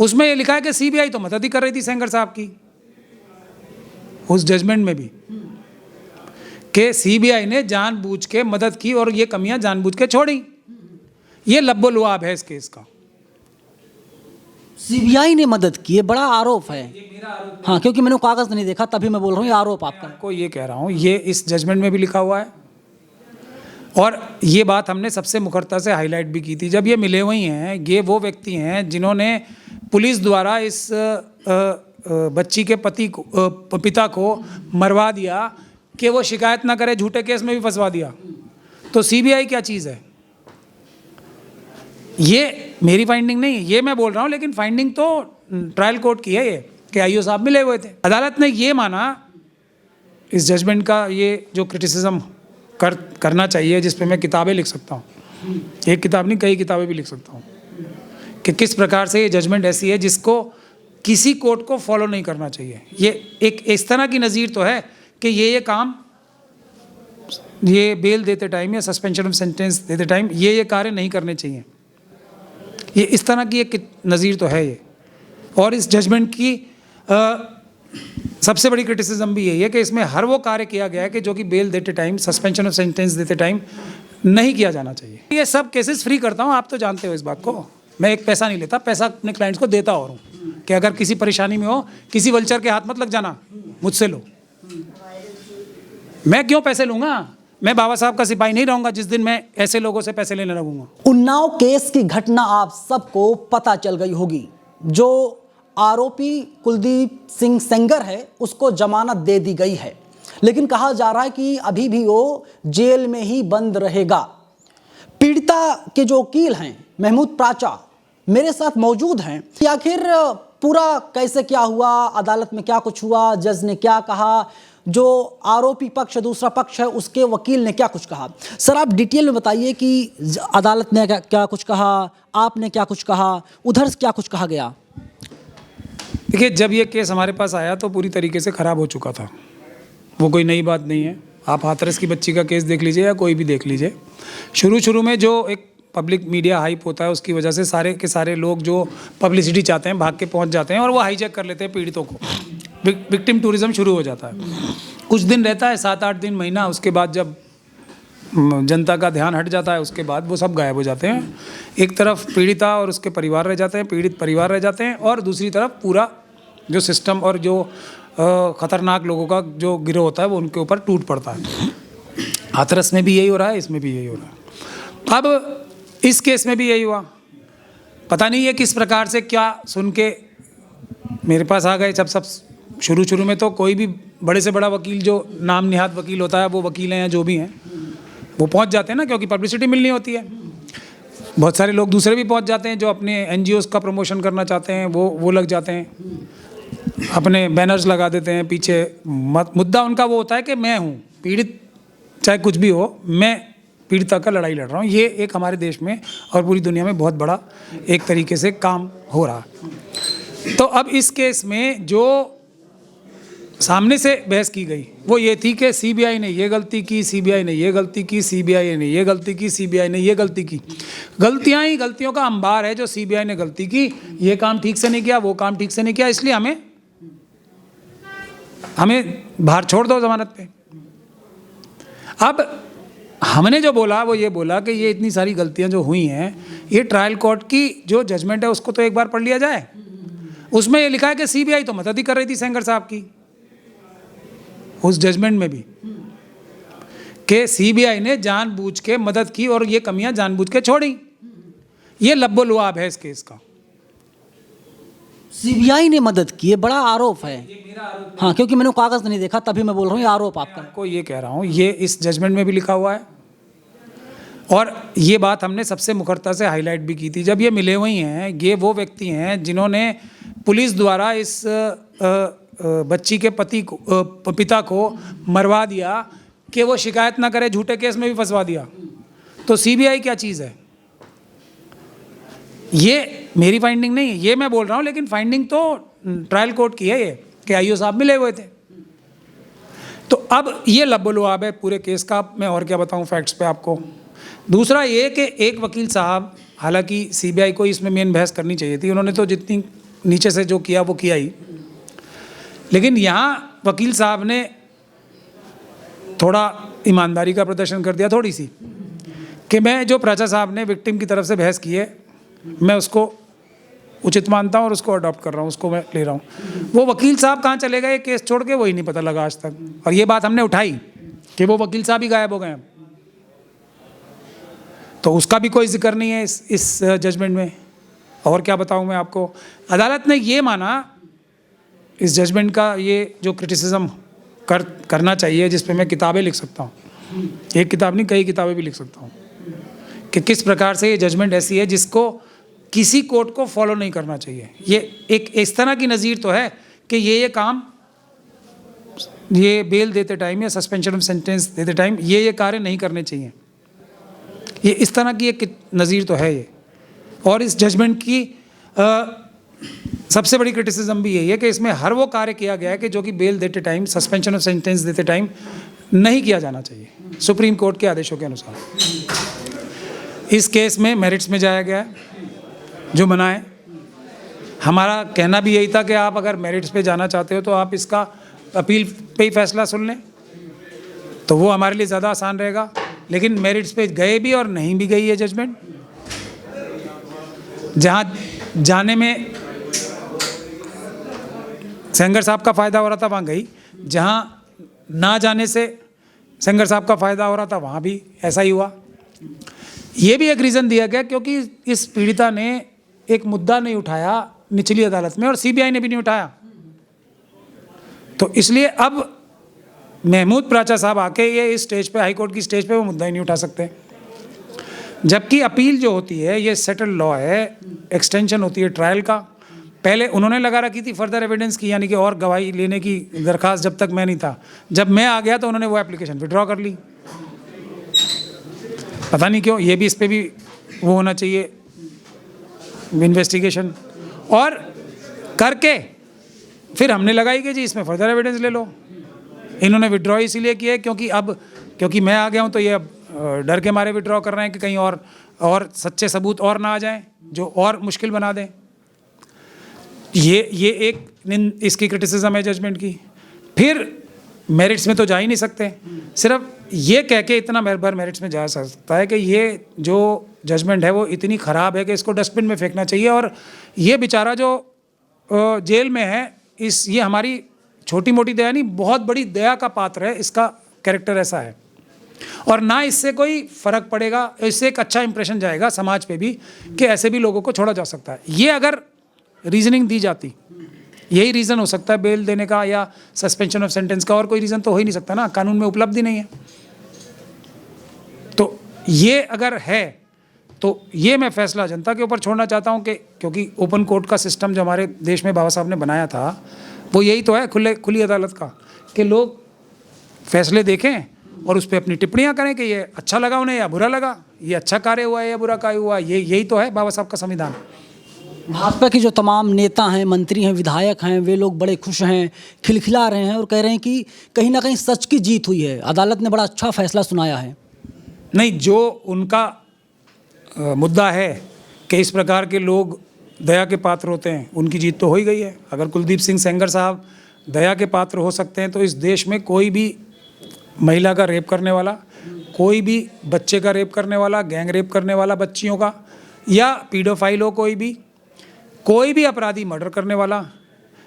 उसमें ये लिखा है कि सीबीआई तो मदद ही कर रही थी सेंगर साहब की, उस जजमेंट में भी, कि सीबीआई ने जानबूझ के मदद की और ये कमियां जानबूझ के छोड़ी। ये लब्बो लुआब है इस केस का। सीबीआई ने मदद की, ये बड़ा आरोप है। हाँ, क्योंकि मैंने कागज नहीं देखा तभी मैं बोल रहा हूँ, ये आरोप आपका। को ये कह रहा हूँ, ये इस जजमेंट में भी लिखा हुआ है और ये बात हमने सबसे मुखरता से हाईलाइट भी की थी। जब ये मिले हुए हैं, ये वो व्यक्ति हैं जिन्होंने पुलिस द्वारा इस बच्ची के पिता को मरवा दिया कि वो शिकायत ना करे, झूठे केस में भी फंसवा दिया। तो सीबीआई क्या चीज़ है? ये मेरी फाइंडिंग नहीं है, ये मैं बोल रहा हूँ, लेकिन फाइंडिंग तो ट्रायल कोर्ट की है ये, कि आईओ साहब मिले हुए थे। अदालत ने ये माना इस जजमेंट का, ये जो क्रिटिसिज्म करना चाहिए, जिस पे मैं किताबें लिख सकता हूँ, एक किताब नहीं कई किताबें भी लिख सकता हूँ, कि किस प्रकार से ये जजमेंट ऐसी है जिसको किसी कोर्ट को फॉलो नहीं करना चाहिए। ये एक इस तरह की नज़ीर तो है कि ये काम, ये बेल देते टाइम या सस्पेंशन ऑफ सेंटेंस देते टाइम ये कार्य नहीं करने चाहिए। ये इस तरह की एक नज़ीर तो है ये। और इस जजमेंट की सबसे बड़ी क्रिटिसिज्म भी यही है कि इसमें हर वो कार्य किया गया है कि जो कि बेल देते टाइम, सस्पेंशन ऑफ सेंटेंस देते टाइम नहीं किया जाना चाहिए। ये सब केसेस फ्री करता हूँ, आप तो जानते हो इस बात को। मैं एक पैसा नहीं लेता, पैसा अपने क्लाइंट्स को देता और हूँ कि अगर किसी परेशानी में हो, किसी वल्चर के हाथ मत लग जाना, मुझसे लो। मैं क्यों पैसे लूँगा? मैं बाबा साहब का सिपाही नहीं रहूँगा जिस दिन मैं ऐसे लोगों से पैसे लेने लगूंगा। उन्नाव केस की घटना आप सबको पता चल गई होगी। जो आरोपी कुलदीप सिंह सेंगर है उसको जमानत दे दी गई है, लेकिन कहा जा रहा है कि अभी भी वो जेल में ही बंद रहेगा। पीड़िता के जो वकील हैं महमूद प्राचा मेरे साथ मौजूद हैं कि आखिर पूरा कैसे क्या हुआ, अदालत में क्या कुछ हुआ, जज ने क्या कहा, जो आरोपी पक्ष दूसरा पक्ष है उसके वकील ने क्या कुछ कहा। सर आप डिटेल में बताइए कि अदालत ने क्या कुछ कहा, आपने क्या कुछ कहा, उधर से क्या कुछ कहा गया। देखिए, जब ये केस हमारे पास आया तो पूरी तरीके से ख़राब हो चुका था, वो कोई नई बात नहीं है। आप हाथरस की बच्ची का केस देख लीजिए या कोई भी देख लीजिए, शुरू में जो एक पब्लिक मीडिया हाइप होता है उसकी वजह से सारे के सारे लोग जो पब्लिसिटी चाहते हैं भाग के पहुंच जाते हैं और वो हाईजैक कर लेते हैं पीड़ितों को। विक्टिम टूरिज्म शुरू हो जाता है, कुछ दिन रहता है, 7-8 दिन, महीना, उसके बाद जब जनता का ध्यान हट जाता है उसके बाद वो सब गायब हो जाते हैं। एक तरफ पीड़िता और उसके परिवार रह जाते हैं, पीड़ित परिवार रह जाते हैं, और दूसरी तरफ पूरा जो सिस्टम और जो ख़तरनाक लोगों का जो गिरोह होता है वो उनके ऊपर टूट पड़ता है। हाथरस में भी यही हो रहा है, इसमें भी यही हो रहा है। अब इस केस में भी यही हुआ। पता नहीं ये किस प्रकार से क्या सुन के मेरे पास आ गए। जब सब शुरू में तो कोई भी बड़े से बड़ा वकील जो नाम निहात वकील होता है, वो वकील हैं या जो भी हैं, वो पहुंच जाते हैं ना, क्योंकि पब्लिसिटी मिलनी होती है। बहुत सारे लोग दूसरे भी पहुंच जाते हैं जो अपने एनजीओज़ का प्रमोशन करना चाहते हैं, वो लग जाते हैं, अपने बैनर्स लगा देते हैं पीछे। मुद्दा उनका वो होता है कि मैं हूँ पीड़ित, चाहे कुछ भी हो, मैं पीड़िता का लड़ाई लड़ रहा हूँ। ये एक हमारे देश में और पूरी दुनिया में बहुत बड़ा एक तरीके से काम हो रहा है। तो अब इस केस में जो सामने से बहस की गई वो ये थी कि सीबीआई ने ये गलती की, सीबीआई ने ये गलती की, सीबीआई ने ये गलती की, सीबीआई ने ये गलती की। गलतियां ही गलतियों का अंबार है जो सीबीआई ने गलती की। ये काम ठीक से नहीं किया, वो काम ठीक से नहीं किया, इसलिए हमें बाहर छोड़ दो जमानत पे। अब हमने जो बोला वो ये बोला कि ये इतनी सारी गलतियां जो हुई हैं, ये ट्रायल कोर्ट की जो जजमेंट है उसको तो एक बार पढ़ लिया जाए। उसमें ये लिखा है कि सीबीआई तो मदद ही कर रही थी सेंगर साहब की, उस जजमेंट में भी, कि सीबीआई ने जानबूझ के मदद की और ये कमियां जानबूझ के छोड़ी। ये लब्बो लुआब है इस केस का। सीबीआई ने मदद की, ये बड़ा आरोप है। हाँ, क्योंकि मैंने कागज नहीं देखा तभी मैं बोल रहा हूँ, ये आरोप आपका। को ये कह रहा हूँ, ये इस जजमेंट में भी लिखा हुआ है और ये बात हमने सबसे मुखरता से हाईलाइट भी की थी। जब ये मिले हुए हैं, ये वो व्यक्ति हैं जिन्होंने पुलिस द्वारा इस बच्ची के पिता को मरवा दिया कि वो शिकायत ना करे, झूठे केस में भी फंसवा दिया। तो सीबीआई क्या चीज़ है? ये मेरी फाइंडिंग नहीं है, ये मैं बोल रहा हूँ, लेकिन फाइंडिंग तो ट्रायल कोर्ट की है ये, कि आईओ साहब मिले हुए थे। तो अब ये लब्बो-लुआब है पूरे केस का। मैं और क्या बताऊँ फैक्ट्स पे आपको। दूसरा ये कि एक वकील साहब, हालांकि सीबीआई को इसमें मेन बहस करनी चाहिए थी, उन्होंने तो जितनी नीचे से जो किया वो किया ही, लेकिन यहाँ वकील साहब ने थोड़ा ईमानदारी का प्रदर्शन कर दिया, थोड़ी सी, कि मैं जो प्राचा साहब ने विक्टिम की तरफ से बहस की है मैं उसको उचित मानता हूँ और उसको अडॉप्ट कर रहा हूँ, उसको मैं ले रहा हूँ। वो वकील साहब कहाँ चले गए केस छोड़ के, वही नहीं पता लगा आज तक। और ये बात हमने उठाई कि वो वकील साहब ही गायब हो गए हैं, तो उसका भी कोई जिक्र नहीं है इस जजमेंट में। और क्या बताऊँ मैं आपको, अदालत ने ये माना इस जजमेंट का, ये जो क्रिटिसिज्म करना चाहिए, जिस पे मैं किताबें लिख सकता हूँ, एक किताब नहीं कई किताबें भी लिख सकता हूँ, कि किस प्रकार से ये जजमेंट ऐसी है जिसको किसी कोर्ट को फॉलो नहीं करना चाहिए। ये एक इस तरह की नज़ीर तो है कि ये काम, ये बेल देते टाइम या सस्पेंशन ऑफ सेंटेंस देते टाइम ये कार्य नहीं करने चाहिए। ये इस तरह की एक नज़ीर तो है ये। और इस जजमेंट की सबसे बड़ी क्रिटिसिज्म भी यही है कि इसमें हर वो कार्य किया गया है कि जो कि बेल देते टाइम, सस्पेंशन ऑफ सेंटेंस देते टाइम नहीं किया जाना चाहिए सुप्रीम कोर्ट के आदेशों के अनुसार। इस केस में मेरिट्स में जाया गया है जो मना है। हमारा कहना भी यही था कि आप अगर मेरिट्स पे जाना चाहते हो तो आप इसका अपील पे ही फैसला सुन लें, तो वो हमारे लिए ज़्यादा आसान रहेगा। लेकिन मेरिट्स पे गए भी और नहीं भी गई है जजमेंट। जहाँ जाने में सेंगर साहब का फ़ायदा हो रहा था वहाँ गई, जहाँ ना जाने से सेंगर साहब का फ़ायदा हो रहा था वहाँ भी ऐसा ही हुआ। ये भी एक रीज़न दिया गया क्योंकि इस पीड़िता ने एक मुद्दा नहीं उठाया निचली अदालत में और सीबीआई ने भी नहीं उठाया, तो इसलिए अब महमूद प्राचा साहब आके ये इस स्टेज पे, हाई कोर्ट की स्टेज पे वो मुद्दा ही नहीं उठा सकते। जबकि अपील जो होती है ये सेटल्ड लॉ है, एक्सटेंशन होती है ट्रायल का। पहले उन्होंने लगा रखी थी फर्दर एविडेंस की, यानी कि और गवाही लेने की दरख्वास्त, जब तक मैं नहीं था। जब मैं आ गया तो उन्होंने वो एप्लीकेशन विड्रॉ कर ली, पता नहीं क्यों। ये भी, इस पे भी वो होना चाहिए इन्वेस्टिगेशन। और करके फिर हमने लगाई कि जी इसमें फर्दर एविडेंस ले लो। इन्होंने विड्रॉ इसीलिए किया क्योंकि मैं आ गया हूँ, तो ये अब डर के मारे विड्रॉ कर रहे हैं कि कहीं और सच्चे सबूत और ना आ जाएं जो और मुश्किल बना दें। ये एक इसकी क्रिटिसिज्म है जजमेंट की। फिर मेरिट्स में तो जा ही नहीं सकते। सिर्फ ये कह के इतना बार मेरिट्स में जा सकता है कि ये जो जजमेंट है वो इतनी ख़राब है कि इसको डस्टबिन में फेंकना चाहिए। और ये बेचारा जो जेल में है, ये हमारी छोटी मोटी दया नहीं, बहुत बड़ी दया का पात्र है। इसका कैरेक्टर ऐसा है और ना इससे कोई फ़र्क पड़ेगा, इससे एक अच्छा इंप्रेशन जाएगा समाज पे भी कि ऐसे भी लोगों को छोड़ा जा सकता है। ये अगर रीजनिंग दी जाती, यही रीज़न हो सकता है बेल देने का या सस्पेंशन ऑफ सेंटेंस का, और कोई रीज़न तो हो ही नहीं सकता ना, कानून में उपलब्ध ही नहीं है। तो ये अगर है तो ये मैं फैसला जनता के ऊपर छोड़ना चाहता हूँ कि क्योंकि ओपन कोर्ट का सिस्टम जो हमारे देश में बाबा साहब ने बनाया था वो यही तो है, खुली अदालत का, कि लोग फैसले देखें और उस पर अपनी टिप्पणियाँ करें कि ये अच्छा लगा उन्हें या बुरा लगा, ये अच्छा कार्य हुआ है या बुरा कार्य हुआ। यही तो है बाबा साहब का संविधान। भाजपा के जो तमाम नेता हैं, मंत्री हैं, विधायक हैं, वे लोग बड़े खुश हैं, खिलखिला रहे हैं और कह रहे हैं कि कहीं ना कहीं सच की जीत हुई है, अदालत ने बड़ा अच्छा फैसला सुनाया है। नहीं, जो उनका मुद्दा है कि इस प्रकार के लोग दया के पात्र होते हैं, उनकी जीत तो हो ही गई है। अगर कुलदीप सिंह सेंगर साहब दया के पात्र हो सकते हैं तो इस देश में कोई भी महिला का रेप करने वाला, कोई भी बच्चे का रेप करने वाला, गैंग रेप करने वाला बच्चियों का, या पीडोफाइल हो, कोई भी अपराधी मर्डर करने वाला,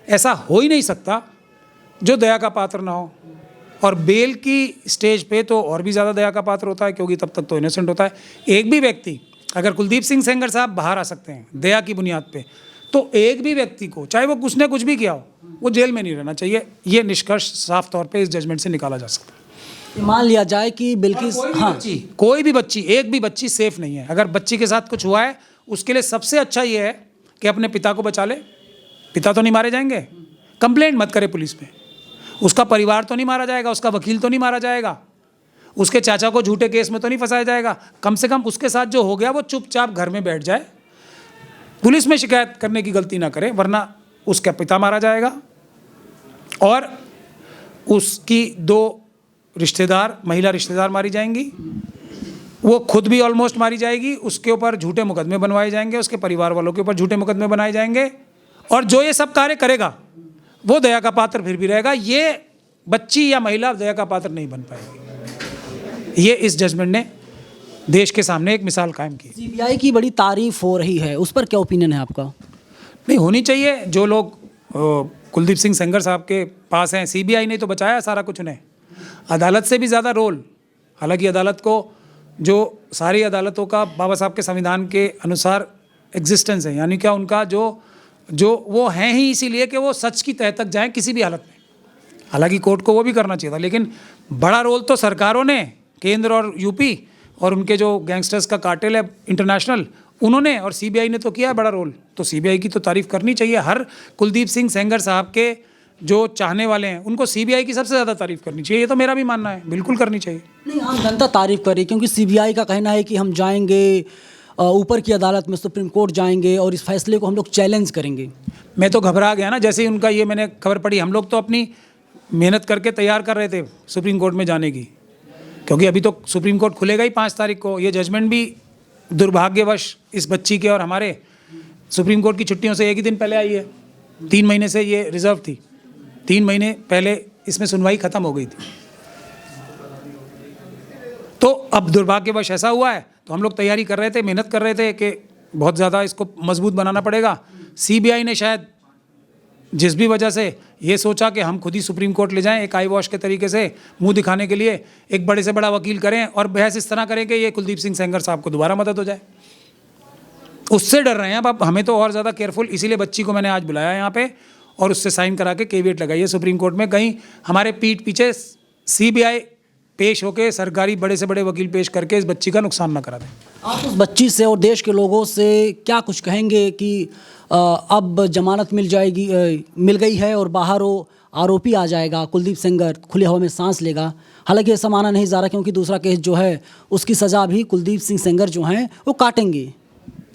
ऐसा हो ही नहीं सकता जो दया का पात्र ना हो। और बेल की स्टेज पे तो और भी ज़्यादा दया का पात्र होता है क्योंकि तब तक तो इनोसेंट होता है। एक भी व्यक्ति, अगर कुलदीप सिंह सेंगर साहब बाहर आ सकते हैं दया की बुनियाद पे, तो एक भी व्यक्ति को, चाहे वो कुछ ने कुछ भी किया हो, वो जेल में नहीं रहना चाहिए। ये निष्कर्ष साफ तौर पे इस जजमेंट से निकाला जा सकता है। मान लिया जाए कि बिल्किस, कोई भी बच्ची, एक भी बच्ची सेफ नहीं है। अगर बच्ची के साथ कुछ हुआ है उसके लिए सबसे अच्छा ये है कि अपने पिता को बचा ले। पिता तो नहीं मारे जाएंगे, कंप्लेंट मत करे पुलिस में, उसका परिवार तो नहीं मारा जाएगा, उसका वकील तो नहीं मारा जाएगा, उसके चाचा को झूठे केस में तो नहीं फंसाया जाएगा। कम से कम उसके साथ जो हो गया वो चुपचाप घर में बैठ जाए, पुलिस में शिकायत करने की गलती ना करे, वरना उसका पिता मारा जाएगा और उसकी 2 रिश्तेदार, महिला रिश्तेदार मारी जाएंगी, वो खुद भी ऑलमोस्ट मारी जाएगी, उसके ऊपर झूठे मुकदमे बनवाए जाएंगे, उसके परिवार वालों के ऊपर झूठे मुकदमे बनाए जाएंगे और जो ये सब कार्य करेगा वो दया का पात्र फिर भी रहेगा। ये बच्ची या महिला दया का पात्र नहीं बन पाएगी। ये इस जजमेंट ने देश के सामने एक मिसाल कायम की। सीबीआई की बड़ी तारीफ हो रही है, उस पर क्या ओपिनियन है आपका? नहीं, होनी चाहिए। जो लोग कुलदीप सिंह सेंगर साहब के पास हैं, सीबीआई ने तो बचाया सारा कुछ उन्हें। अदालत से भी ज़्यादा रोल, हालांकि अदालत को जो सारी अदालतों का बाबा साहब के संविधान के अनुसार एग्जिस्टेंस है, यानी क्या उनका जो वो हैं ही इसीलिए कि वो सच की तह तक जाएं किसी भी हालत में। हालांकि कोर्ट को वो भी करना चाहिए था, लेकिन बड़ा रोल तो सरकारों ने, केंद्र और यूपी और उनके जो गैंगस्टर्स का कार्टेल है इंटरनेशनल, उन्होंने, और सीबीआई ने तो किया है बड़ा रोल। तो सीबीआई की तो तारीफ करनी चाहिए। हर कुलदीप सिंह सेंगर साहब के जो चाहने वाले हैं उनको सीबीआई की सबसे ज़्यादा तारीफ करनी चाहिए। ये तो मेरा भी मानना है, बिल्कुल करनी चाहिए। नहीं, आम जनता तारीफ कर रही है, क्योंकि सीबीआई का कहना है कि हम जाएंगे ऊपर की अदालत में, सुप्रीम कोर्ट जाएंगे और इस फैसले को हम लोग चैलेंज करेंगे। मैं तो घबरा गया ना जैसे ही उनका ये मैंने खबर पड़ी। हम लोग तो अपनी मेहनत करके तैयार कर रहे थे सुप्रीम कोर्ट में जाने की, क्योंकि अभी तो सुप्रीम कोर्ट खुलेगा ही 5 तारीख को। ये जजमेंट भी दुर्भाग्यवश इस बच्ची के और हमारे सुप्रीम कोर्ट की छुट्टियों से एक ही दिन पहले आई है। 3 महीने से ये रिजर्व थी, 3 महीने पहले इसमें सुनवाई खत्म हो गई थी। तो अब दुर्भाग्यवश ऐसा हुआ है, तो हम लोग तैयारी कर रहे थे, मेहनत कर रहे थे कि बहुत ज़्यादा इसको मजबूत बनाना पड़ेगा। सीबीआई ने शायद जिस भी वजह से ये सोचा कि हम खुद ही सुप्रीम कोर्ट ले जाएं, एक आई वॉश के तरीके से मुंह दिखाने के लिए एक बड़े से बड़ा वकील करें और बहस इस तरह करें कि ये कुलदीप सिंह सेंगर साहब को दोबारा मदद हो जाए। उससे डर रहे हैं। अब हमें तो और ज़्यादा केयरफुल, इसीलिए बच्ची को मैंने आज बुलाया यहाँ पे और उससे साइन करा के केविएट लगाई है सुप्रीम कोर्ट में। कहीं हमारे पीठ पीछे सीबीआई पेश होकर सरकारी बड़े से बड़े वकील पेश करके इस बच्ची का नुकसान ना करा दें। आप उस बच्ची से और देश के लोगों से क्या कुछ कहेंगे कि अब जमानत मिल गई है और बाहर वो आरोपी आ जाएगा, कुलदीप सेंगर खुले हवा में सांस लेगा? हालांकि ऐसा माना नहीं जा रहा, क्योंकि दूसरा केस जो है उसकी सज़ा भी कुलदीप सिंह सेंगर जो हैं वो काटेंगे।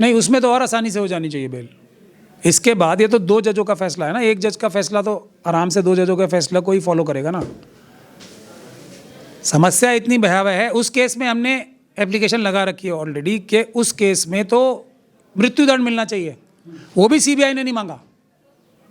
नहीं, उसमें तो और आसानी से हो जानी चाहिए बेल। इसके बाद ये तो 2 जजों का फैसला है ना, एक जज का फैसला तो आराम से 2 जजों का फैसला कोई फॉलो करेगा ना। समस्या इतनी भयावह है। उस केस में हमने एप्लीकेशन लगा रखी है ऑलरेडी कि उस केस में तो मृत्युदंड मिलना चाहिए, वो भी सीबीआई ने नहीं मांगा।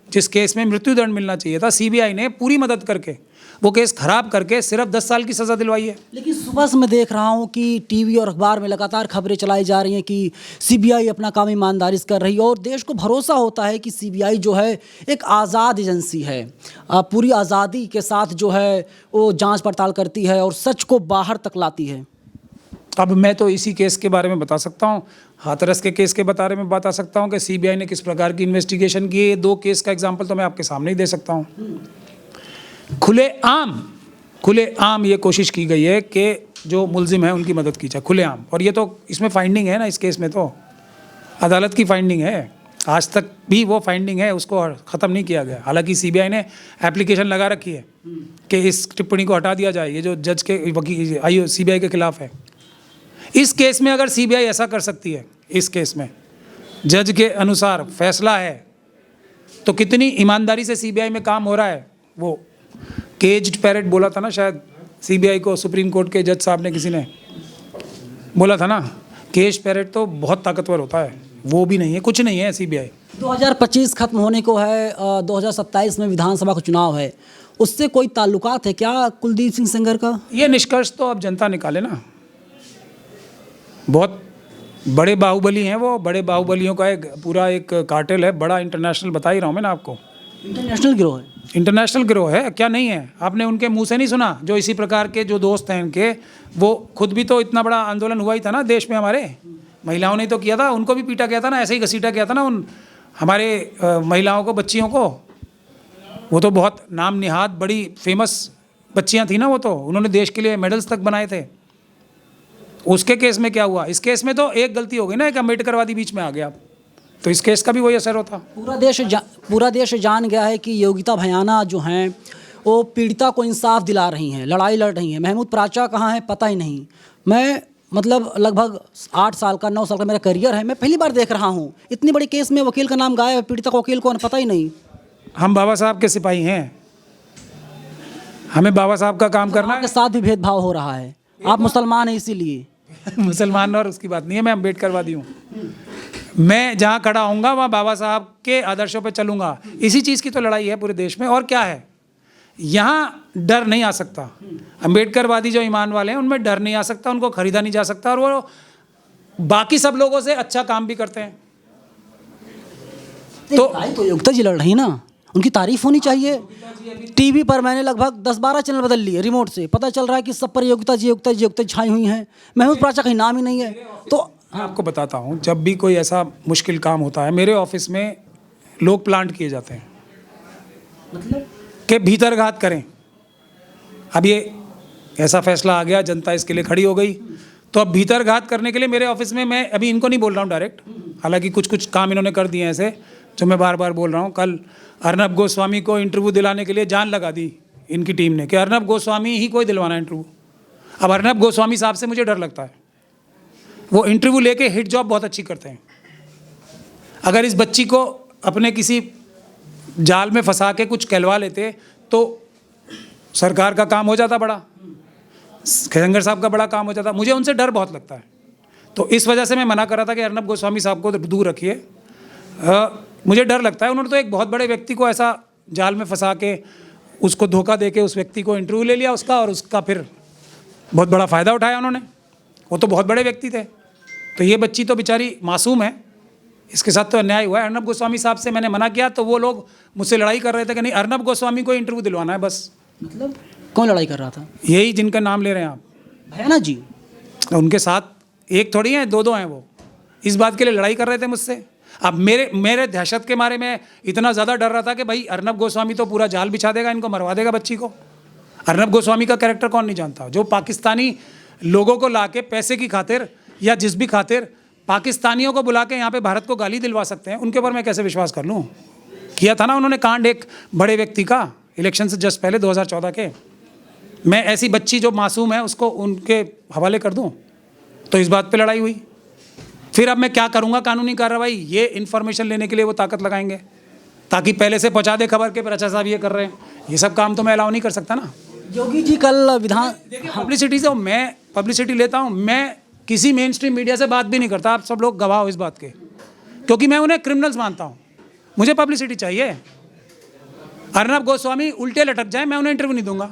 जिस केस में मृत्युदंड मिलना चाहिए था, सीबीआई ने पूरी मदद करके वो केस खराब करके सिर्फ 10 साल की सज़ा दिलवाई है। लेकिन सुबह से मैं देख रहा हूँ कि टीवी और अखबार में लगातार खबरें चलाई जा रही हैं कि सीबीआई अपना काम ईमानदारी से कर रही है और देश को भरोसा होता है कि सीबीआई जो है एक आज़ाद एजेंसी है, पूरी आज़ादी के साथ जो है वो जांच पड़ताल करती है और सच को बाहर तक लाती है। अब मैं तो इसी केस के बारे में बता सकता हूँ, हाथरस के केस के बारे में बता सकता हूँ कि सीबीआई ने किस प्रकार की इन्वेस्टिगेशन की है। 2 केस का एग्जाम्पल तो मैं आपके सामने ही दे सकता हूँ। खुलेआम ये कोशिश की गई है कि जो मुलजिम है उनकी मदद की जाए, खुलेआम। और ये तो इसमें फाइंडिंग है ना, इस केस में तो अदालत की फाइंडिंग है, आज तक भी वो फाइंडिंग है, उसको ख़त्म नहीं किया गया। हालांकि सीबीआई ने एप्लीकेशन लगा रखी है कि इस टिप्पणी को हटा दिया जाए, ये जो जज के वकील सीबीआई के खिलाफ है। इस केस में अगर सीबीआई ऐसा कर सकती है, इस केस में जज के अनुसार फैसला है, तो कितनी ईमानदारी से सीबीआई में काम हो रहा है। वो केज्ड पैरेट बोला था ना शायद सीबीआई को, सुप्रीम कोर्ट के जज साहब ने, किसी ने बोला था ना, केज्ड पैरेट तो बहुत ताकतवर होता है, वो भी नहीं है, कुछ नहीं है सीबीआई। 2025 खत्म होने को है, 2027 में विधानसभा का चुनाव है, उससे कोई ताल्लुकात है क्या कुलदीप सिंह सेंगर का? ये निष्कर्ष तो अब जनता निकाले ना। बहुत बड़े बाहुबली हैं वो, बड़े बाहुबलियों का एक पूरा एक कार्टेल है, बड़ा इंटरनेशनल, बता ही रहा हूँ मैं ना आपको। इंटरनेशनल गिरोह है, इंटरनेशनल गिरोह है, क्या नहीं है? आपने उनके मुंह से नहीं सुना? जो इसी प्रकार के जो दोस्त हैं इनके, वो खुद भी तो इतना बड़ा आंदोलन हुआ ही था ना देश में, हमारे महिलाओं ने तो किया था, उनको भी पीटा गया था ना, ऐसे ही घसीटा गया था ना उन हमारे महिलाओं को, बच्चियों को। वो तो बहुत नाम निहाद बड़ी फेमस बच्चियाँ थी ना, वो तो उन्होंने देश के लिए मेडल्स तक बनाए थे। उसके केस में क्या हुआ? इस केस में तो एक गलती हो गई ना, एक अम्बेडकरवादी बीच में आ गया, तो इस केस का भी वही असर होता। पूरा देश जान गया है कि योगिता भयाना जो हैं वो पीड़िता को इंसाफ दिला रही हैं, लड़ाई लड़ रही हैं। महमूद प्राचा कहाँ है पता ही नहीं। मैं मतलब लगभग 8 साल का 9 साल का मेरा करियर है, मैं पहली बार देख रहा हूँ इतनी बड़ी केस में वकील का नाम गायब है, पीड़िता का वकील कौन पता ही नहीं। हम बाबा साहब के सिपाही हैं, हमें बाबा साहब का काम करना है। आपके साथ भी भेदभाव हो रहा है, आप मुसलमान हैं इसीलिए। मुसलमान और उसकी बात नहीं है, मैं अम्बेडकरवादी हूँ। मैं जहाँ खड़ा होऊंगा वहाँ बाबा साहब के आदर्शों पे चलूंगा। इसी चीज़ की तो लड़ाई है पूरे देश में। और क्या है, यहाँ डर नहीं आ सकता। अम्बेडकरवादी जो ईमान वाले हैं उनमें डर नहीं आ सकता, उनको खरीदा नहीं जा सकता, और वो बाकी सब लोगों से अच्छा काम भी करते हैं। तो योगिता जी लड़ रही ना, उनकी तारीफ होनी चाहिए। टीवी पर मैंने लगभग 10-12 चैनल बदल लिए रिमोट से, पता चल रहा है कि सब पर योगिता जी छाई हुई हैं। महमूद प्राचा कहीं नाम ही नहीं है। तो मैं आपको बताता हूँ, जब भी कोई ऐसा मुश्किल काम होता है, मेरे ऑफिस में लोग प्लांट किए जाते हैं मतलब कि भीतरघात करें। अब ये ऐसा फैसला आ गया, जनता इसके लिए खड़ी हो गई, तो अब भीतरघात करने के लिए मेरे ऑफिस में, मैं अभी इनको नहीं बोल रहा हूँ डायरेक्ट, हालांकि कुछ कुछ काम इन्होंने कर दिए हैं ऐसे जो मैं बार बार बोल रहा हूँ। कल अर्नब गोस्वामी को इंटरव्यू दिलाने के लिए जान लगा दी इनकी टीम ने कि अर्नब गोस्वामी ही कोई दिलवाना इंटरव्यू। अब अर्नब गोस्वामी साहब से मुझे डर लगता है, वो इंटरव्यू लेके हिट जॉब बहुत अच्छी करते हैं। अगर इस बच्ची को अपने किसी जाल में फंसा के कुछ कहलवा लेते तो सरकार का काम हो जाता, बड़ा खैंगर साहब का बड़ा काम हो जाता। मुझे उनसे डर बहुत लगता है, तो इस वजह से मैं मना कर रहा था कि अर्नब गोस्वामी साहब को दूर रखिए। मुझे डर लगता है, उन्होंने तो एक बहुत बड़े व्यक्ति को ऐसा जाल में फंसा के उसको धोखा दे के उस व्यक्ति को इंटरव्यू ले लिया उसका, और उसका फिर बहुत बड़ा फ़ायदा उठाया उन्होंने। वो तो बहुत बड़े व्यक्ति थे, तो ये बच्ची तो बेचारी मासूम है, इसके साथ तो अन्याय हुआ है। अर्नब गोस्वामी साहब से मैंने मना किया तो वो लोग मुझसे लड़ाई कर रहे थे कि नहीं, अर्नब गोस्वामी को इंटरव्यू दिलवाना है बस। मतलब कौन लड़ाई कर रहा था? यही जिनका नाम ले रहे हैं आप, भयाना जी। उनके साथ एक थोड़ी हैं, दो हैं। वो इस बात के लिए लड़ाई कर रहे थे मुझसे। अब मेरे दहशत के मारे में इतना ज़्यादा डर रहा था कि भाई अर्नब गोस्वामी तो पूरा जाल बिछा देगा, इनको मरवा देगा बच्ची को। अर्नब गोस्वामी का कैरेक्टर कौन नहीं जानता, जो पाकिस्तानी लोगों को ला के पैसे की खातिर या जिस भी खातिर पाकिस्तानियों को बुला के यहाँ पे भारत को गाली दिलवा सकते हैं, उनके ऊपर मैं कैसे विश्वास कर लूँ। किया था ना उन्होंने कांड एक बड़े व्यक्ति का, इलेक्शन से जस्ट पहले 2014 के। मैं ऐसी बच्ची जो मासूम है उसको उनके हवाले कर दूँ, तो इस बात पे लड़ाई हुई। फिर अब मैं क्या करूँगा, कानूनी कार्रवाई, ये इन्फॉर्मेशन लेने के लिए वो ताकत लगाएंगे ताकि पहले से पहुँचा दे खबर के प्राचा साहब ये कर रहे हैं। ये सब काम तो मैं अलाउ नहीं कर सकता ना। योगी जी कल विधान, पब्लिसिटी से मैं पब्लिसिटी लेता हूँ, मैं किसी मेन स्ट्रीम मीडिया से बात भी नहीं करता। आप सब लोग गवाह हो इस बात के, क्योंकि मैं उन्हें क्रिमिनल्स मानता हूँ। मुझे पब्लिसिटी चाहिए। अर्नब गोस्वामी उल्टे लटक जाए, मैं उन्हें इंटरव्यू नहीं दूंगा,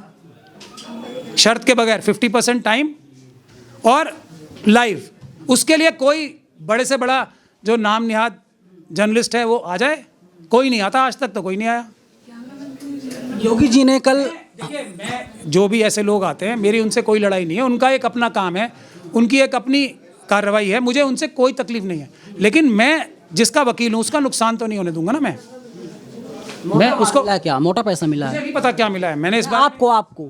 शर्त के बगैर 50% टाइम और लाइव। उसके लिए कोई बड़े से बड़ा जो नाम निहाद जर्नलिस्ट है वो आ जाए, कोई नहीं आता, आज तक तो कोई नहीं आया। योगी जी ने कल, देखिए मैं, जो भी ऐसे लोग आते हैं, मेरी उनसे कोई लड़ाई नहीं है, उनका एक अपना काम है, उनकी एक अपनी कार्रवाई है, मुझे उनसे कोई तकलीफ नहीं है। लेकिन मैं जिसका वकील हूँ उसका नुकसान तो नहीं होने दूंगा ना। मैं उसको क्या मोटा पैसा मिला है? मुझे नहीं पता क्या मिला है, मैंने इस बार आपको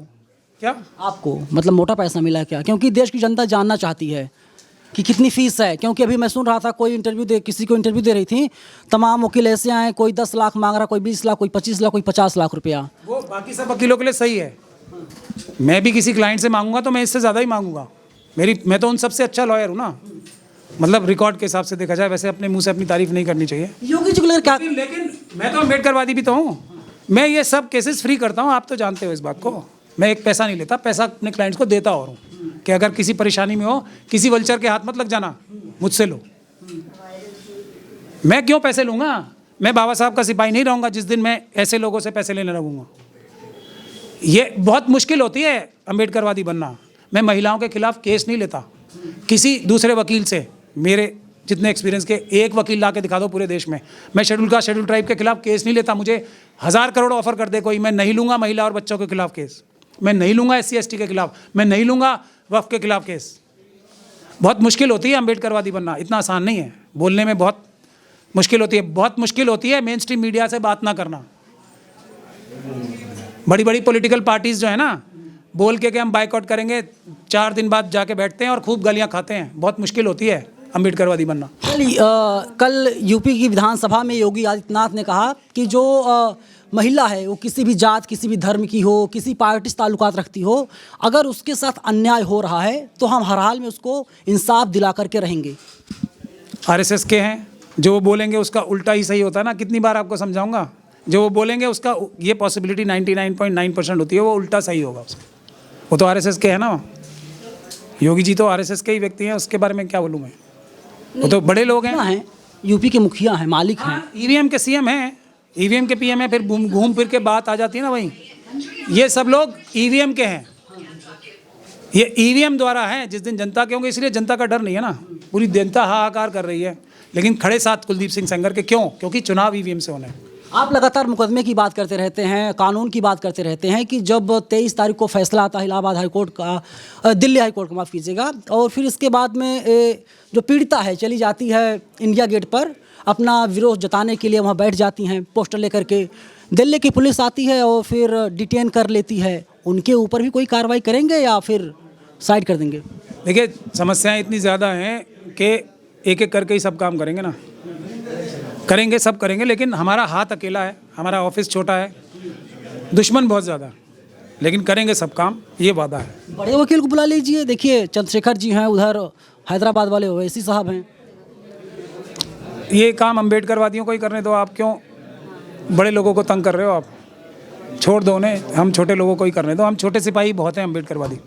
क्या आपको मतलब मोटा पैसा मिला है क्या? क्योंकि देश की जनता जानना चाहती है कि कितनी फीस है। क्योंकि अभी मैं सुन रहा था किसी को इंटरव्यू दे रही थी, तमाम वकील ऐसे आए, कोई 10 लाख मांग रहा, कोई 20 लाख, कोई 25 लाख, कोई 50 लाख रुपया। वो बाकी सब वकीलों के लिए सही है। मैं भी किसी क्लाइंट से मांगूंगा तो मैं इससे ज़्यादा ही मांगूंगा। मैं तो उन सबसे अच्छा लॉयर हूँ ना, मतलब रिकॉर्ड के हिसाब से देखा जाए। वैसे अपने मुंह से अपनी तारीफ नहीं करनी चाहिए योगी जी को क्या, लेकिन मैं तो अम्बेडकरवादी भी तो हूँ। मैं ये सब केसेस फ्री करता हूँ, आप तो जानते हो इस बात को। मैं एक पैसा नहीं लेता, पैसा अपने क्लाइंट्स को देता और हूँ कि अगर किसी परेशानी में हो, किसी वल्चर के हाथ मत लग जाना, मुझसे लो। मैं क्यों पैसे लूँगा? मैं बाबा साहब का सिपाही नहीं रहूँगा जिस दिन मैं ऐसे लोगों से पैसे लेने लगूँगा। ये बहुत मुश्किल होती है अम्बेडकरवादी बनना। मैं महिलाओं के खिलाफ केस नहीं लेता किसी दूसरे वकील से। मेरे जितने एक्सपीरियंस के एक वकील ला के दिखा दो पूरे देश में। मैं शेड्यूल ट्राइब के खिलाफ केस नहीं लेता। मुझे 1000 करोड़ ऑफर कर दे कोई, मैं नहीं लूँगा महिला और बच्चों के खिलाफ केस, मैं नहीं लूँगा SC ST के खिलाफ, मैं नहीं लूँगा वक्फ के खिलाफ केस। बहुत मुश्किल होती है अम्बेडकरवादी बनना, इतना आसान नहीं है। बोलने में बहुत मुश्किल होती है, बहुत मुश्किल होती है मेन स्ट्रीम मीडिया से बात ना करना। बड़ी बड़ी पॉलिटिकल पार्टीज़ जो है ना, बोल के कि हम बाइकआउट करेंगे, 4 दिन बाद जाके बैठते हैं और खूब गालियाँ खाते हैं। बहुत मुश्किल होती है अम्बेडकरवादी बनना। कल यूपी की विधानसभा में योगी आदित्यनाथ ने कहा कि जो महिला है वो किसी भी जात, किसी भी धर्म की हो, किसी पार्टी से ताल्लुकात रखती हो, अगर उसके साथ अन्याय हो रहा है तो हम हर हाल में उसको इंसाफ दिला करके रहेंगे। RSS के हैं, जो वो बोलेंगे उसका उल्टा ही सही होता है ना। कितनी बार आपको समझाऊंगा, जो वो बोलेंगे उसका ये पॉसिबिलिटी 99.9% होती है वो उल्टा सही होगा उसका। वो तो RSS के हैं ना, योगी जी तो RSS के ही व्यक्ति हैं, उसके बारे में क्या बोलूँ मैं। वो तो बड़े लोग हैं। यूपी के मुखिया हैं, मालिक हैं। ईवीएम के सीएम हैं, ईवीएम के पीएम हैं, फिर घूम फिर के बात आ जाती है ना वहीं। ये सब लोग ईवीएम के हैं, ये ईवीएम द्वारा है। जिस दिन जनता के होंगे, इसलिए जनता का डर नहीं है ना, पूरी जनता हाहाकार कर रही है, लेकिन खड़े साथ कुलदीप सिंह सेंगर के। क्यों? क्योंकि चुनाव ईवीएम से होने हैं। आप लगातार मुकदमे की बात करते रहते हैं, कानून की बात करते रहते हैं कि जब 23 तारीख को फैसला आता है इलाहाबाद हाईकोर्ट का, दिल्ली हाईकोर्ट का, माफ़ कीजिएगा, और फिर इसके बाद में जो पीड़िता है चली जाती है इंडिया गेट पर अपना विरोध जताने के लिए, वहाँ बैठ जाती हैं पोस्टर लेकर के। दिल्ली की पुलिस आती है और फिर डिटेन कर लेती है। उनके ऊपर भी कोई कार्रवाई करेंगे या फिर साइड कर देंगे? देखिए, समस्याएं इतनी ज़्यादा हैं कि एक एक करके ही सब काम करेंगे ना, करेंगे, सब करेंगे, लेकिन हमारा हाथ अकेला है, हमारा ऑफिस छोटा है, दुश्मन बहुत ज़्यादा, लेकिन करेंगे सब काम, ये वादा है। बड़े वकील को बुला लीजिए। देखिए चंद्रशेखर जी हैं, उधर हैदराबाद वाले ओवैसी साहब हैं। ये काम अम्बेडकरवादियों को ही करने दो। आप क्यों बड़े लोगों को तंग कर रहे हो? आप छोड़ दो उन्हें, हम छोटे लोगों को ही करने दो। हम छोटे सिपाही बहुत हैं अम्बेडकरवादी।